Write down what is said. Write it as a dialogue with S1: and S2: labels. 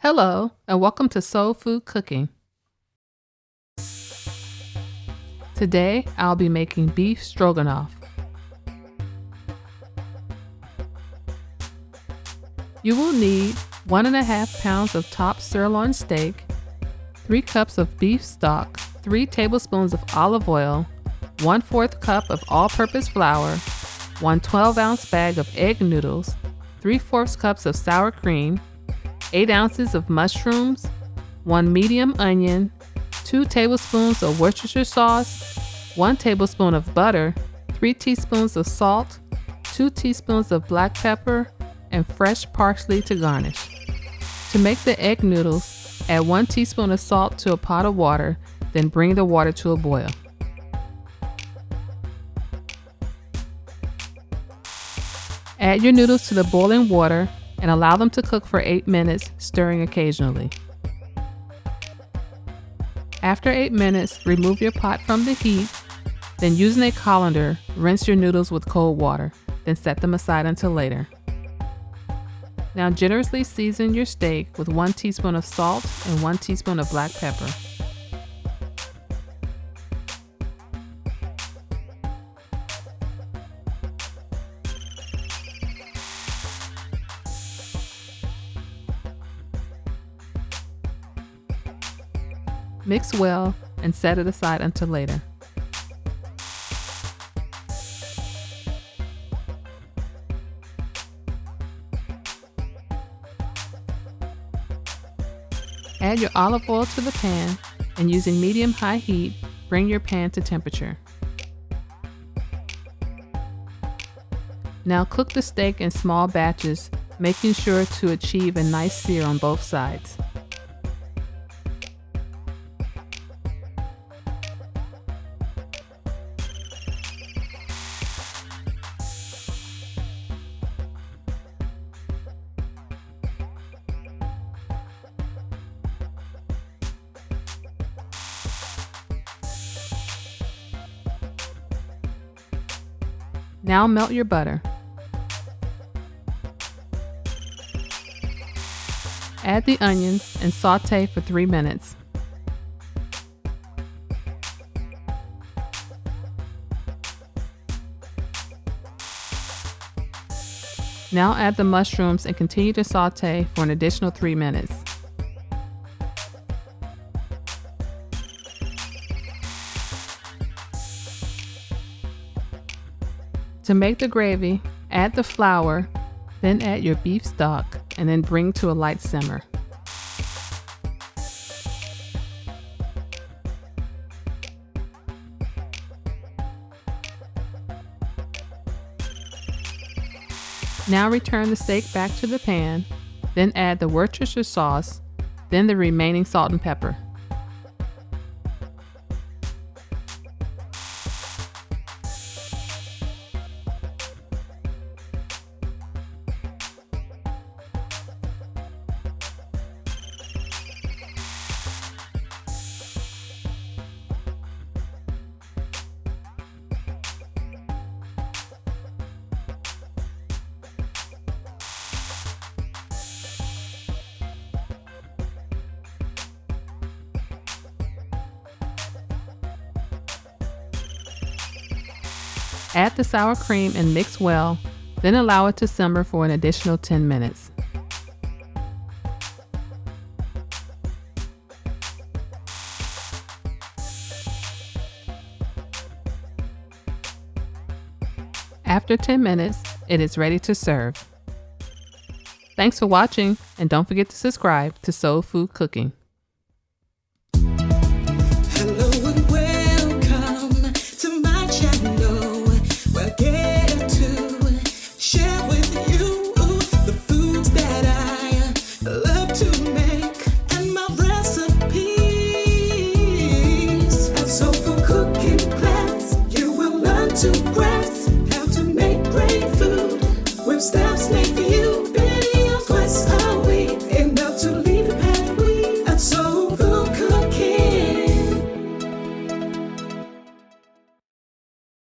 S1: Hello, and welcome to Soul Food Cooking. Today, I'll be making beef stroganoff. You will need 1.5 pounds of top sirloin steak, 3 cups of beef stock, 3 tablespoons of olive oil, 1/4 cup of all-purpose flour, 1 12-ounce bag of egg noodles, 3/4 cups of sour cream, 8 ounces of mushrooms, 1 medium onion, 2 tablespoons of Worcestershire sauce, 1 tablespoon of butter, 3 teaspoons of salt, 2 teaspoons of black pepper, and fresh parsley to garnish. To make the egg noodles, add 1 teaspoon of salt to a pot of water, then bring the water to a boil. Add your noodles to the boiling water and allow them to cook for 8 minutes, stirring occasionally. After 8 minutes, remove your pot from the heat, then using a colander, rinse your noodles with cold water, then set them aside until later. Now generously season your steak with 1 teaspoon of salt and 1 teaspoon of black pepper. Mix well and set it aside until later. Add your olive oil to the pan and using medium-high heat, bring your pan to temperature. Now cook the steak in small batches, making sure to achieve a nice sear on both sides. Now melt your butter. Add the onions and saute for 3 minutes. Now add the mushrooms and continue to saute for an additional 3 minutes. To make the gravy, add the flour, then add your beef stock, and then bring to a light simmer. Now return the steak back to the pan, then add the Worcestershire sauce, then the remaining salt and pepper. Add the sour cream and mix well, then allow it to simmer for an additional 10 minutes. After 10 minutes, it is ready to serve. Thanks for watching, and don't forget to subscribe to Soul Food Cooking.
S2: Hello and welcome to my channel. We'll get to share with you the foods that I love to make and my recipes. And so for cooking class, you will learn to grasp how to make great food with steps.